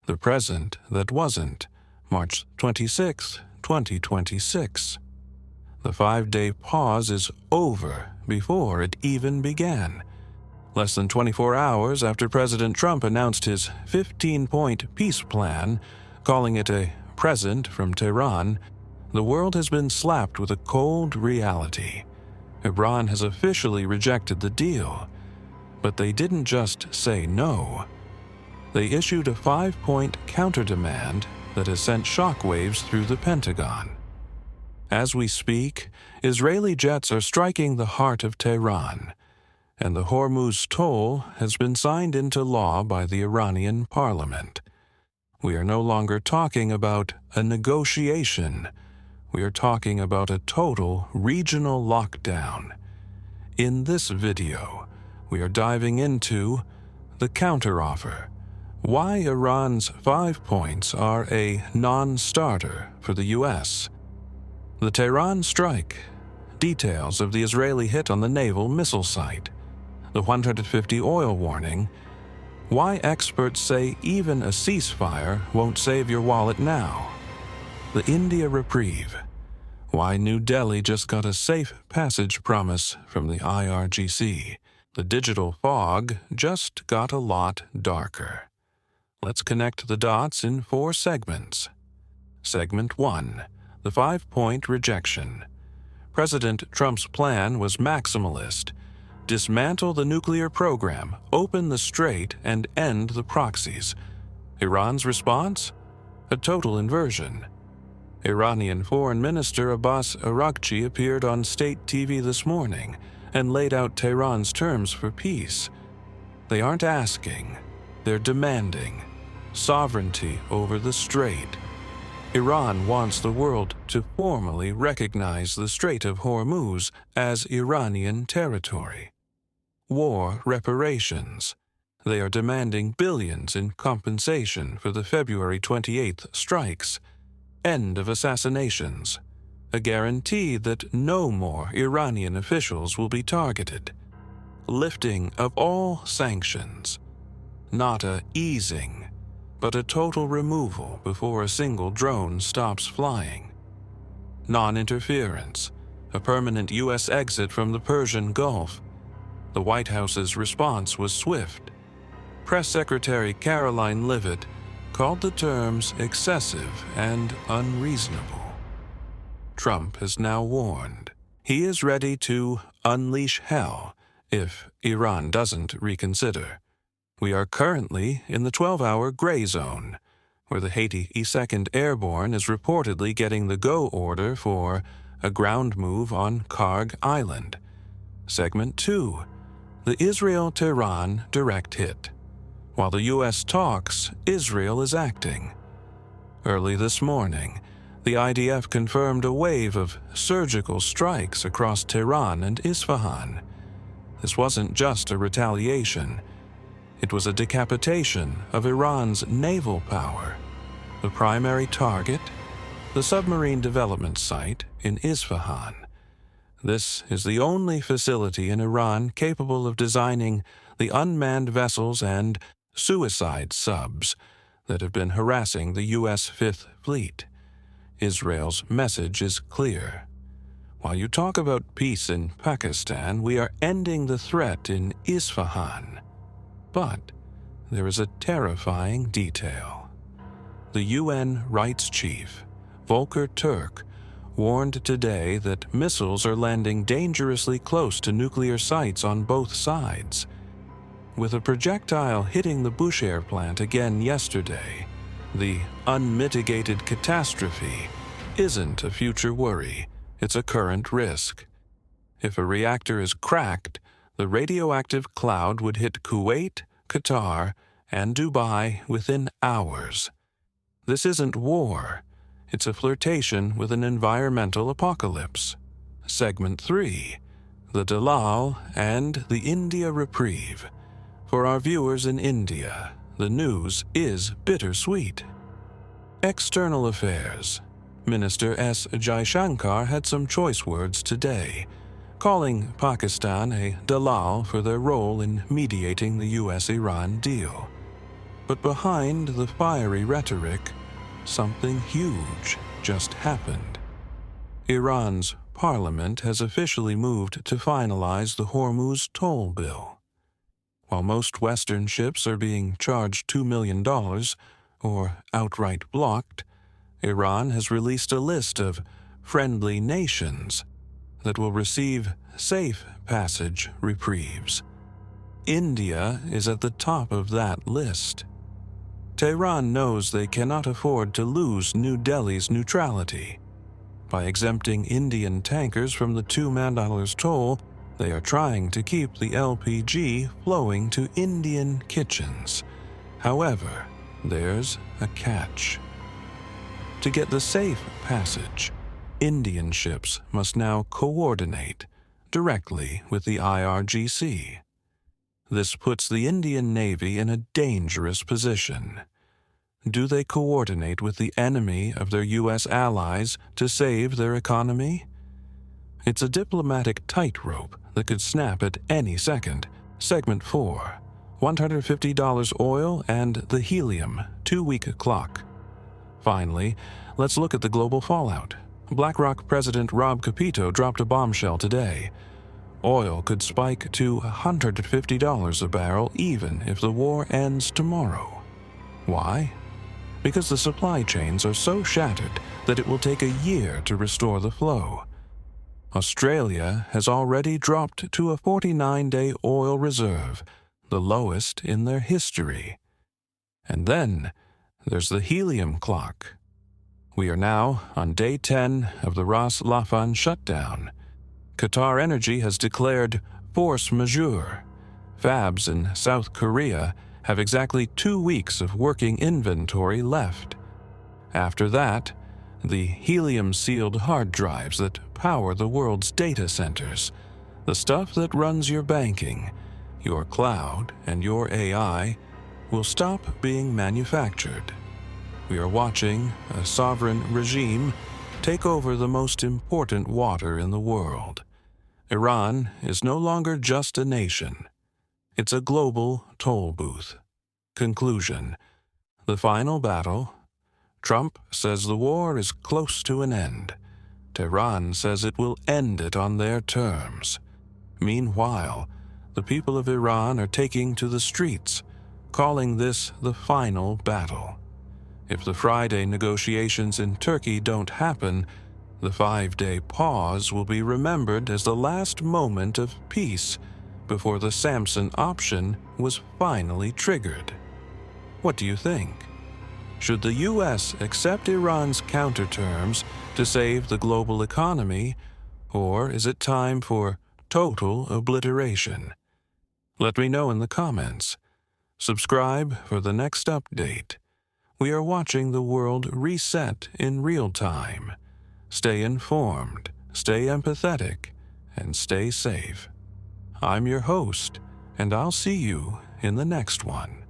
The present that wasn't, March 26, 2026. The 5-day pause is over before it even began. Less than 24 hours after President Trump announced his 15-point peace plan, calling it a present from Tehran, the world has been slapped with a cold reality. Iran has officially rejected the deal. But they didn't just say no. They issued a 5-point counter-demand that has sent shockwaves through the Pentagon. As we speak, Israeli jets are striking the heart of Tehran, and the Hormuz toll has been signed into law by the Iranian parliament. We are no longer talking about a negotiation. We are talking about a total regional lockdown. In this video, we are diving into the counteroffer, why Iran's 5 points are a non-starter for the U.S., the Tehran strike, details of the Israeli hit on the naval missile site, the 150 oil warning, why experts say even a ceasefire won't save your wallet now, the India Reprieve, why New Delhi just got a safe passage promise from the IRGC. The digital fog just got a lot darker. Let's connect the dots in 4 segments. Segment 1. The 5-point rejection. President Trump's plan was maximalist. Dismantle the nuclear program, open the strait, and end the proxies. Iran's response? A total inversion. Iranian Foreign Minister Abbas Araghchi appeared on state TV this morning and laid out Tehran's terms for peace. They aren't asking, they're demanding sovereignty over the strait. Iran wants the world to formally recognize the Strait of Hormuz as Iranian territory. War reparations. They are demanding billions in compensation for the February 28th strikes. End of assassinations. A guarantee that no more Iranian officials will be targeted. Lifting of all sanctions. Not a easing, but a total removal before a single drone stops flying. Non-interference. A permanent U.S. exit from the Persian Gulf. The White House's response was swift. Press Secretary Caroline Leavitt called the terms excessive and unreasonable. Trump has now warned. He is ready to unleash hell if Iran doesn't reconsider. We are currently in the 12-hour gray zone, where the Haiti 2nd Airborne is reportedly getting the go order for a ground move on Karg Island. Segment 2. The Israel-Tehran direct hit. While the U.S. talks, Israel is acting. Early this morning, the IDF confirmed a wave of surgical strikes across Tehran and Isfahan. This wasn't just a retaliation. It was a decapitation of Iran's naval power. The primary target? The submarine development site in Isfahan. This is the only facility in Iran capable of designing the unmanned vessels and suicide subs that have been harassing the U.S. Fifth Fleet. Israel's message is clear. While you talk about peace in Pakistan, we are ending the threat in Isfahan. But there is a terrifying detail. The UN Rights Chief, Volker Turk, warned today that missiles are landing dangerously close to nuclear sites on both sides. With a projectile hitting the Bushehr plant again yesterday, the unmitigated catastrophe isn't a future worry, it's a current risk. If a reactor is cracked, the radioactive cloud would hit Kuwait, Qatar, and Dubai within hours. This isn't war. It's a flirtation with an environmental apocalypse. Segment 3. The Dalal and the India Reprieve. For our viewers in India, the news is bittersweet. External Affairs. Minister S. Jaishankar had some choice words today, calling Pakistan a Dalal for their role in mediating the U.S.-Iran deal. But behind the fiery rhetoric, something huge just happened. Iran's parliament has officially moved to finalize the Hormuz toll bill. While most Western ships are being charged $2 million or outright blocked, Iran has released a list of friendly nations that will receive safe passage reprieves. India is at the top of that list. Tehran knows they cannot afford to lose New Delhi's neutrality. By exempting Indian tankers from the $2 million toll, they are trying to keep the LPG flowing to Indian kitchens. However, there's a catch. To get the safe passage, Indian ships must now coordinate directly with the IRGC. This puts the Indian Navy in a dangerous position. Do they coordinate with the enemy of their U.S. allies to save their economy? It's a diplomatic tightrope that could snap at any second. Segment 4, $150 oil and the Helium 2-week clock. Finally, let's look at the global fallout. BlackRock President Rob Capito dropped a bombshell today. Oil could spike to $150 a barrel even if the war ends tomorrow. Why? Because the supply chains are so shattered that it will take a year to restore the flow. Australia has already dropped to a 49-day oil reserve, the lowest in their history. And then there's the helium clock. We are now on day 10 of the Ras Laffan shutdown. Qatar Energy has declared force majeure. Fabs in South Korea have exactly 2 weeks of working inventory left. After that, the helium-sealed hard drives that power the world's data centers, the stuff that runs your banking, your cloud, and your AI, will stop being manufactured. We are watching a sovereign regime take over the most important water in the world. Iran is no longer just a nation. It's a global toll booth. Conclusion: the final battle. Trump says the war is close to an end. Tehran says it will end it on their terms. Meanwhile, the people of Iran are taking to the streets, calling this the final battle. If the Friday negotiations in Turkey don't happen, the 5-day pause will be remembered as the last moment of peace before the Samson option was finally triggered. What do you think? Should the U.S. accept Iran's counterterms to save the global economy, or is it time for total obliteration? Let me know in the comments. Subscribe for the next update. We are watching the world reset in real time. Stay informed, stay empathetic, and stay safe. I'm your host, and I'll see you in the next one.